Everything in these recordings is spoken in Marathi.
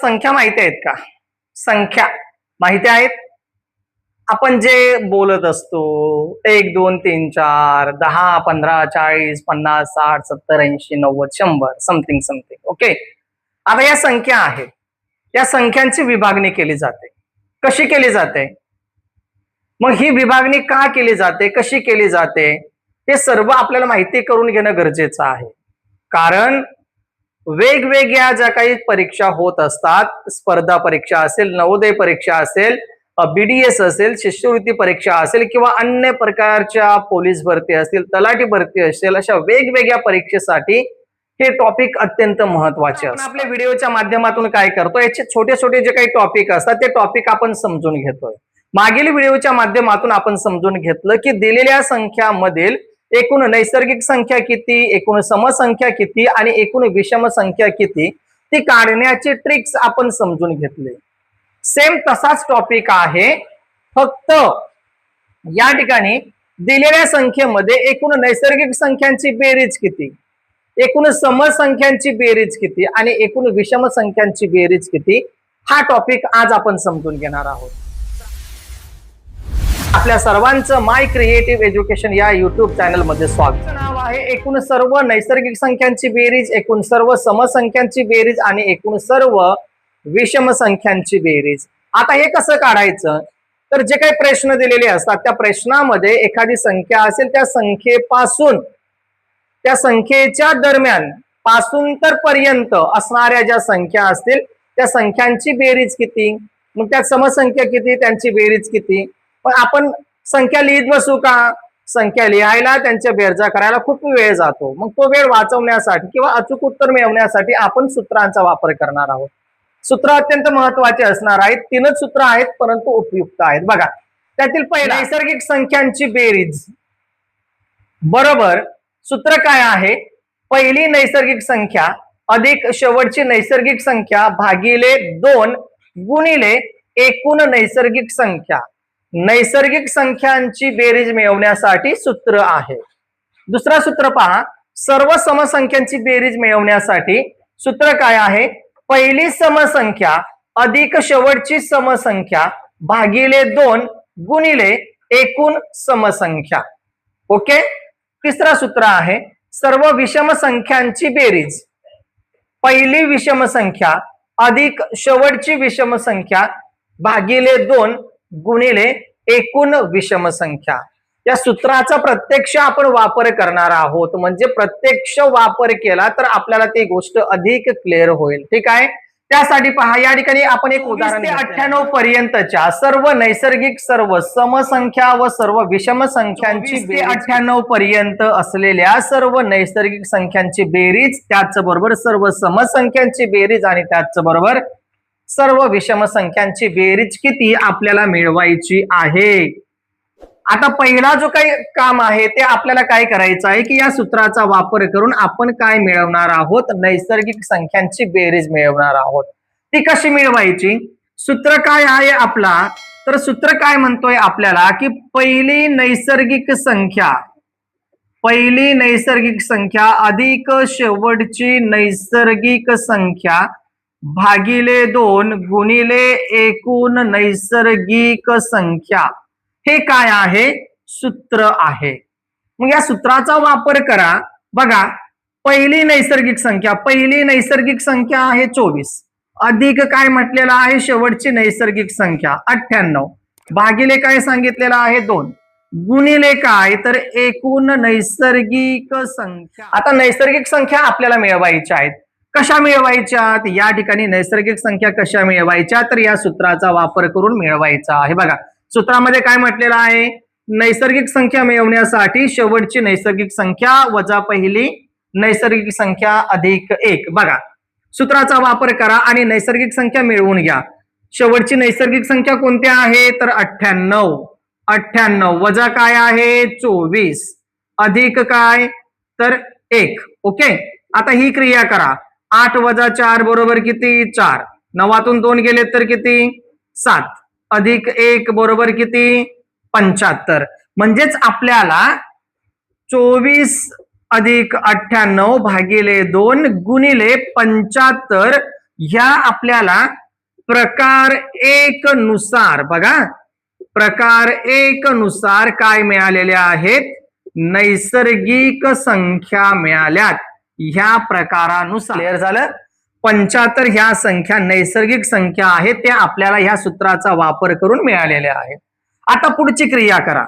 संख्या माहिती आहेत का? संख्या माहिती आहेत? आपण जे बोलत असतो 1 2 3 4 10 15 40 50 60 70 80 90 100 समथिंग समथिंग. ओके. आता या संख्या आहेत. या संख्यांची विभागणी केली जाते. कशी केली जाते? मग ही विभागणी का केली जाते, कशी केली जाते, हे सर्व आपल्याला माहिती करून घेणं गरजेचं आहे. कारण वेगवेगळ्या ज्या काही परीक्षा होत असतात, स्पर्धा परीक्षा असेल, नवोदय परीक्षा असेल, BDS असेल, शिष्यवृत्ती परीक्षा असेल किंवा अन्य प्रकारच्या पोलीस भरती असतील, तलाठी भरती असेल, अशा वेगवेगळ्या परीक्षेसाठी हे टॉपिक अत्यंत महत्वाचे असतात. आपल्या व्हिडिओच्या माध्यमातून काय करतो, याचे छोटे छोटे जे काही टॉपिक असतात ते टॉपिक आपण समजून घेतोय. मागील व्हिडिओच्या माध्यमातून आपण समजून घेतलं की दिलेल्या संख्यामधील एकूण नैसर्गिक संख्या किती, एकूण समसंख्या किती आणि एकूण विषम संख्या किती, ती काढण्याचे ट्रिक्स आपण समजून घेतले. सेम तसाच टॉपिक आहे, फक्त या ठिकाणी दिलेल्या संख्येमध्ये एकूण नैसर्गिक संख्यांची बेरीज किती, एकूण समसंख्यांची बेरीज किती आणि एकूण विषम संख्यांची बेरीज किती, हा टॉपिक आज आपण समजून घेणार आहोत. आपल्या सर्वांचं माय क्रिएटिव्ह एज्युकेशन या युट्यूब चॅनल मध्ये स्वागत. नाव आहे एकूण सर्व नैसर्गिक संख्यांची बेरीज, एकूण सर्व समसंख्यांची बेरीज आणि एकूण सर्व विषम संख्यांची बेरीज. आता हे कसं काढायचं, तर जे काही प्रश्न दिलेले असतात त्या प्रश्नामध्ये एखादी संख्या असेल, त्या संख्येपासून त्या संख्येच्या दरम्यान पासून तर पर्यंत असणाऱ्या ज्या संख्या असतील त्या संख्यांची बेरीज किती, मग त्या समसंख्या किती, त्यांची बेरीज किती. पण आपण संख्या लिहित बसू का? संख्या लिहायला, त्यांच्या बेरजा करायला खूप वेळ जातो. मग तो वेळ वाचवण्यासाठी किंवा अचूक उत्तर मिळवण्यासाठी आपण सूत्रांचा वापर करणार आहोत. सूत्र अत्यंत महत्वाचे असणार आहेत. 3च सूत्र आहेत परंतु उपयुक्त आहेत. बघा, त्यातील पहिला नैसर्गिक संख्यांची बेरीज बरोबर सूत्र काय आहे, पहिली नैसर्गिक संख्या अधिक शेवटची नैसर्गिक संख्या भागिले 2 गुणिले एकूण नैसर्गिक संख्या. नैसर्गिक संख्यांची बेरीज मिळवण्यासाठी सूत्र आहे. दुसरा सूत्र पहा, सर्व समसंख्यांची बेरीज मिळवण्यासाठी सूत्र काय आहे, पहिली समसंख्या अधिक शेवटची समसंख्या भागिले 2 गुणिले एकूण समसंख्या. ओके. तिसरा सूत्र आहे, सर्व विषम संख्यांची बेरीज, पहिली विषम संख्या अधिक शेवटची विषम संख्या भागिले 2 गुणिले एकूण विषम संख्या. या सूत्राचा प्रत्यक्ष आपण वापर करणार आहोत. म्हणजे प्रत्यक्ष वापर केला तर आपल्याला ती गोष्ट अधिक क्लिअर होईल. ठीक आहे. त्यासाठी पहा, या ठिकाणी आपण एक उदाहरण 98 पर्यंतच्या सर्व नैसर्गिक, सर्व समसंख्या व सर्व विषम संख्यांची 98 पर्यंत असलेल्या सर्व नैसर्गिक संख्यांची बेरीज, त्याचबरोबर सर्व समसंख्यांची बेरीज आणि त्याचबरोबर सर्व विषम संख्यांची बेरीज किती आपल्याला मिळवायची आहे. आता पहिला जो काही काम आहे ते आपल्याला काय करायचं आहे की या सूत्राचा वापर करून आपण काय मिळवणार आहोत, नैसर्गिक संख्यांची बेरीज मिळवणार आहोत. ती कशी मिळवायची, सूत्र काय आहे आपला, तर सूत्र काय म्हणतोय आपल्याला की पहिली नैसर्गिक संख्या अधिक शेवटची नैसर्गिक संख्या भागिले 2 गुणिले एकूण नैसर्गिक संख्या. हे काय आहे, सूत्र आहे. मग या सूत्राचा वापर करा. बघा, पहिली नैसर्गिक संख्या आहे 24 अधिक काय म्हटलेलं आहे, शेवटची नैसर्गिक संख्या 98 भागिले काय सांगितलेलं आहे 2 गुणिले काय, तर एकूण नैसर्गिक संख्या. आता नैसर्गिक संख्या आपल्याला मिळवायच्या आहेत. कशा मिळवायच्या, या ठिकाणी नैसर्गिक संख्या कशा मिळवायच्या, तर या सूत्राचा वापर करून मिळवायचा आहे. बघा, सूत्रामध्ये काय म्हटलेलं आहे, नैसर्गिक संख्या मिळवण्यासाठी शेवटची नैसर्गिक संख्या वजा पहिली नैसर्गिक संख्या अधिक 1. बघा, सूत्राचा वापर करा आणि नैसर्गिक संख्या मिळवून घ्या. शेवटची नैसर्गिक संख्या कोणत्या आहे, तर 98 वजा काय आहे 24 अधिक काय, तर 1. ओके. आता ही क्रिया करा. 8 वजा 4 बरोबर किती, 4. 9तून 2 गेले तर किती, 7 अधिक 1 बरोबर किती, 75. म्हणजेच आपल्याला 24 अधिक 98 भागिले 2 गुणिले 75 ह्या आपल्याला प्रकार एक नुसार बघा, प्रकार एक नुसार काय मिळालेल्या आहेत, नैसर्गिक संख्या मिळाल्यात. ह्या प्रकारानुसार क्लिअर झालं. 75 ह्या संख्या नैसर्गिक संख्या आहेत, त्या आपल्याला ह्या सूत्राचा वापर करून मिळालेल्या आहेत. आता पुढची क्रिया करा,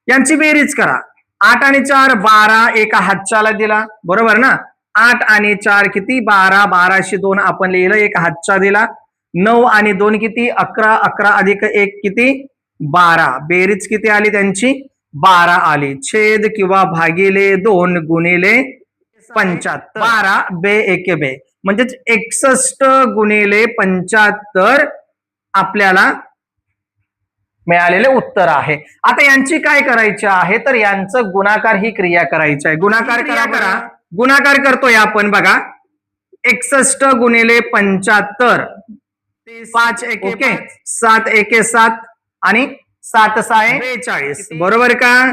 यांची बेरीज करा. 8 आणि 4 12 एका हातच्याला दिला, बरोबर ना. 8 आणि 4 किती 12, 12शी 2 आपण लिहिलं, एक हातचा दिला. 9 आणि 2 किती 11, 11 अधिक 1 किती 12. बेरीज किती आली त्यांची 12 आली. छेद किंवा भागिले 2 गुणिले 75, 12 बे एके बे, म्हणजेच 61 गुणिले 75 आपल्याला मिळालेले उत्तर आहे. आता यांची काय करायची आहे, तर यांचं गुणाकार ही क्रिया करायची आहे. गुणाकार करा. गुणाकार करतोय आपण बघा, 61 गुणिले 75, 5 एके ओके 7 एके 7 आणि 7 6 42, बरोबर का.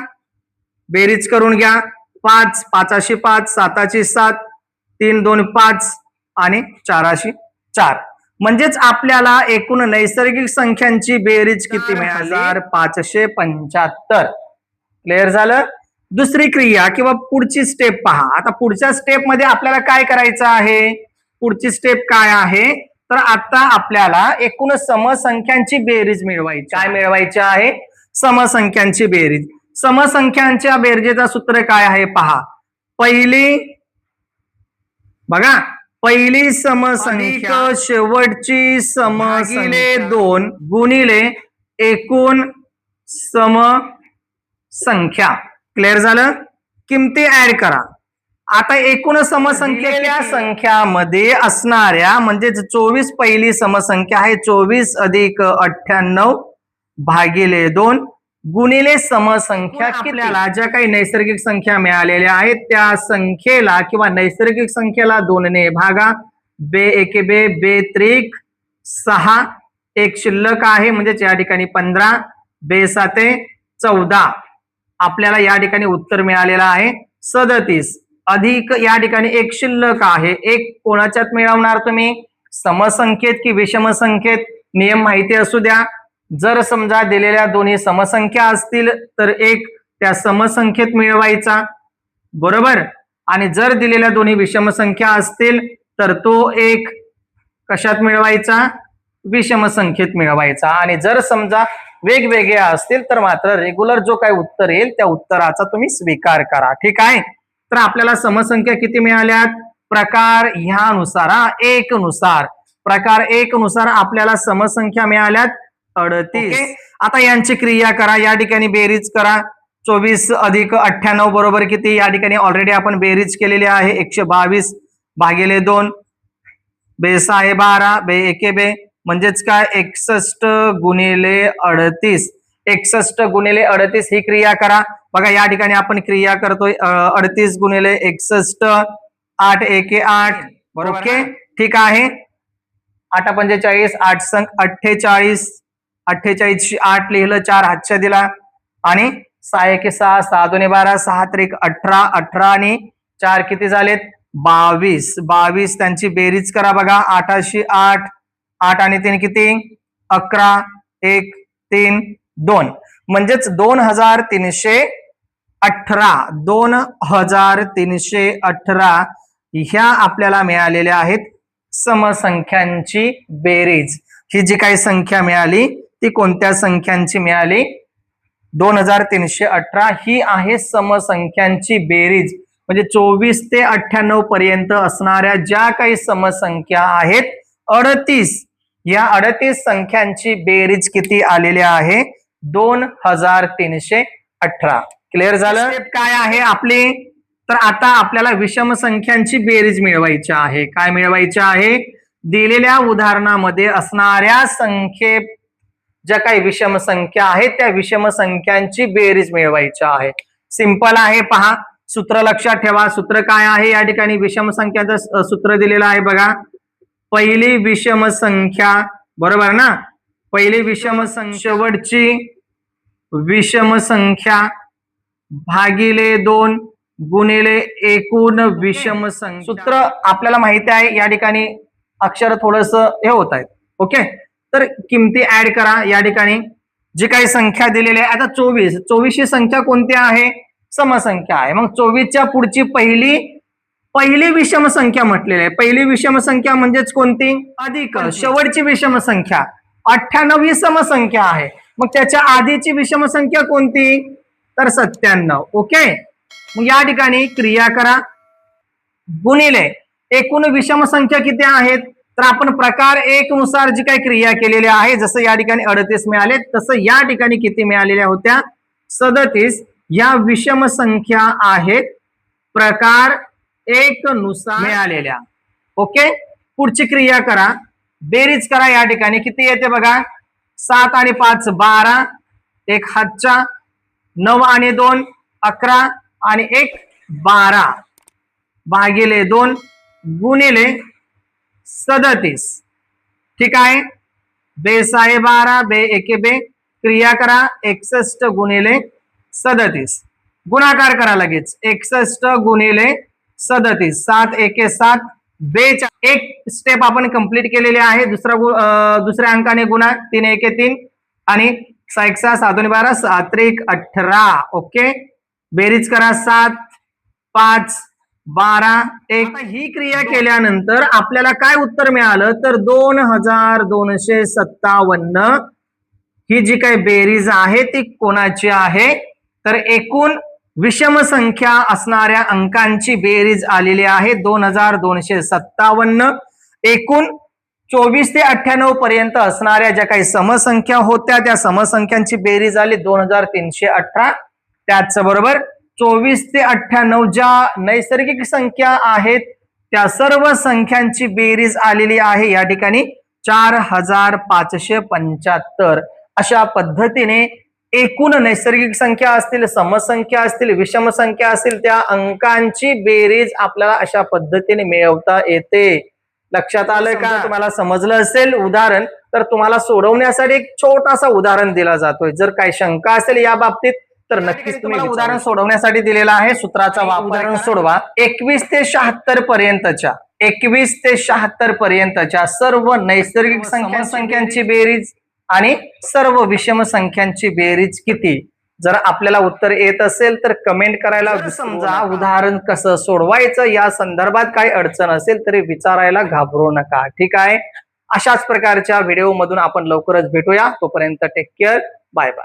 बेरीज करून घ्या. 5 5शी 5, 7ची 7, 3 2 5 आणि 4शी 4, म्हणजेच आपल्याला एकूण नैसर्गिक संख्यांची बेरीज किती मिळाली 1575. क्लिअर झालं. दुसरी क्रिया किंवा पुढची स्टेप पहा. आता पुढच्या स्टेप मध्ये आपल्याला काय करायचं आहे, पुढची स्टेप काय आहे, तर आता आपल्याला एकूण समसंख्यांची बेरीज मिळवायची. काय मिळवायची आहे, समसंख्यांची बेरीज. समसंख्यांच्या बेरजेचं सूत्र काय आहे पहा. पहिली बघा, पहिली समसंख्या शेवटची समसंख्या 2 गुणिले एकूण समसंख्या. क्लिअर झालं. किमती ऍड करा. आता एकूण समसंख्येच्या संख्यामध्ये असणाऱ्या म्हणजेच 24 पहिली समसंख्या आहे, 24 अधिक 98 भागिले 2 गुणिले समसंख्या. आपल्याला ज्या काही नैसर्गिक संख्या मिळालेल्या आहेत त्या संख्येला किंवा नैसर्गिक संख्येला 2 ने भागा. बे एके बे, बे त्रिक 6, एक शिल्लक आहे म्हणजेच या ठिकाणी 15, बे साते 14. आपल्याला या ठिकाणी उत्तर मिळालेलं आहे 37. अधिक या ठिकाणी एक शिल्लक आहे. एक कोणाच्यात मिळवणार तुम्ही, समसंख्येत की विषम संख्येत. नियम माहिती असू द्या. जर समजा दिलेल्या दोन्ही समसंख्या असतील तर एक त्या समसंख्येत मिळवायचा, बरोबर. आणि जर दिलेल्या दोन्ही विषम संख्या असतील तर तो एक कशात मिळवायचा, विषम संख्येत मिळवायचा. आणि जर समजा वेगवेगळ्या असतील तर मात्र रेग्युलर जो काही उत्तर येईल त्या उत्तराचा तुम्ही स्वीकार करा. ठीक आहे. तर आपल्याला समसंख्या किती मिळाल्यात, प्रकार ह्यानुसार एक नुसार, प्रकार एक नुसार आपल्याला समसंख्या मिळाल्यात 38. आता यांची क्रिया करा. या ठिकाणी बेरीज करा. 24 अधिक 98 बरोबर किती, या ठिकाणी ऑलरेडी आपण बेरीज केलेली आहे. 122 भागिले 2, बे 6 12, बे एके बे, म्हणजेच काय 61 गुणिले 38. 61 गुणिले 38 ही क्रिया करा. बघा या ठिकाणी आपण क्रिया करतोय 38 गुणिले 61, 8 एके 8, बरोबर. ओके ठीक आहे. 8 45, 8 संख 48, 48 8 लिहिलं, 4 हातच्या दिला आणि 6 एके 6, 6 2 12, 6 त्रिक 18, 18 आणि 4 किती झालेत 22. 22 त्यांची बेरीज करा बघा. 8शी 8, 8 आणि 3 किती 11, 1 3 2, म्हणजेच 2318. 2318 ह्या आपल्याला मिळालेल्या आहेत समसंख्यांची बेरीज. ही जी काही संख्या मिळाली ती कोणत्या संख्यांची मिळाली, 2318 ही आहे समसंख्यांची बेरीज. म्हणजे 24 ते 98 पर्यंत असणाऱ्या ज्या काही समसंख्या आहेत 38, या 38 संख्यांची बेरीज किती आलेली आहे 2318. क्लिअर झालं. काय आहे आपली, तर आता आपल्याला विषम संख्यांची बेरीज मिळवायची आहे. काय मिळवायची आहे, दिलेल्या उदाहरणामध्ये असणाऱ्या संख्ये ज्या काही विषम संख्या आहेत त्या विषम संख्यांची बेरीज मिळवायची आहे. सिंपल आहे पहा. सूत्र लक्षात ठेवा. सूत्र काय आहे, या ठिकाणी विषम संख्याचं सूत्र दिलेलं आहे बघा. पहिली विषम संख्या, बरोबर ना, पहिली विषम संख्या शेवटची विषम संख्या भागिले 2 गुणिले एकूण विषम संख्या. सूत्र आपल्याला माहिती आहे. या ठिकाणी अक्षर थोडस हे होत आहेत. ओके, तर किमती ऍड करा. या ठिकाणी जी काही संख्या दिलेली आहे, आता 24 ही संख्या कोणती आहे? समसंख्या आहे. मग 24च्या पुढची पहिली विषम संख्या म्हटलेली आहे. पहिली विषम संख्या म्हणजेच कोणती? अधिक. शेवटची विषम संख्या 98 ही समसंख्या आहे. मग त्याच्या आधीची विषम संख्या कोणती? तर 97. ओके, मग या ठिकाणी क्रिया करा. गुणिले एकूण विषम संख्या किती आहेत? तर आपण प्रकार 1 नुसार जी काही क्रिया केलेली आहे, जसं या ठिकाणी 38 मिळाले, तसं या ठिकाणी किती मिळालेल्या होत्या? 37. या विषम संख्या आहेत प्रकार 1 नुसार मिळालेल्या. ओके, पुढची क्रिया करा. बेरीज करा. या ठिकाणी किती येते बघा? 7 आणि 5 12, 1 हातचा, 9 आणि 2 11 आणि 1 12 भागिले 2 गुणिले 37. ठीक आहे, बेस आहे 12, बे एके बे. क्रिया करा. 61 गुणिले 37. गुणाकार करा लगेच. 61 गुणिले 37. 7 एके 7, बेचा एक स्टेप आपण कंप्लीट केलेली आहे. दुसऱ्या अंकाने गुणा. 3 एके 3 आणि 6 1 6 7 12 7 1 18. ओके, बेरीज करा. 7 5 12 1. ही क्रिया केल्यानंतर आपल्याला काय उत्तर मिळालं? तर 2257. ही जी काही बेरीज आहे ती कोणाची आहे? तर एकूण विषम संख्या असणाऱ्या अंकांची बेरीज आलेली आहे 2257. एकूण 24 ते 98 पर्यंत असणाऱ्या ज्या काही समसंख्या होत्या त्या समसंख्यांची बेरीज आली 2318. त्याचबरोबर 24 ते 98 ज्या नैसर्गिक संख्या आहेत त्या सर्व संख्यांची बेरीज आलेली आहे या ठिकाणी 4575. अशा पद्धतीने एकूण नैसर्गिक संख्या असतील, समसंख्या असतील, विषम संख्या असतील, त्या अंकांची बेरीज आपल्याला अशा पद्धतीने मिळवता येते. लक्षात आलं का? तुम्हाला समजलं असेल उदाहरण, तर तुम्हाला सोडवण्यासाठी एक छोटासा उदाहरण दिला जातोय. जर काही शंका असेल या बाबतीत तर नक्कीच तुम्हाला उदाहरण सोडवण्यासाठी दिलेला आहे. सूत्राचा वापर सोडवा. 21 ते 76 पर्यंतच्या सर्व नैसर्गिक संख्यांची बेरीज आणि सर्व विषम संख्यांची बेरीज किती? जर आपल्याला उत्तर येत असेल तर कमेंट करायला. समजा उदाहरण कसं सोडवायचं या संदर्भात काही अडचण असेल तरी विचारायला घाबरू नका. ठीक आहे, अशाच प्रकारच्या व्हिडिओ मधून आपण लवकरच भेटूया. तोपर्यंत टेक केअर. Bye bye.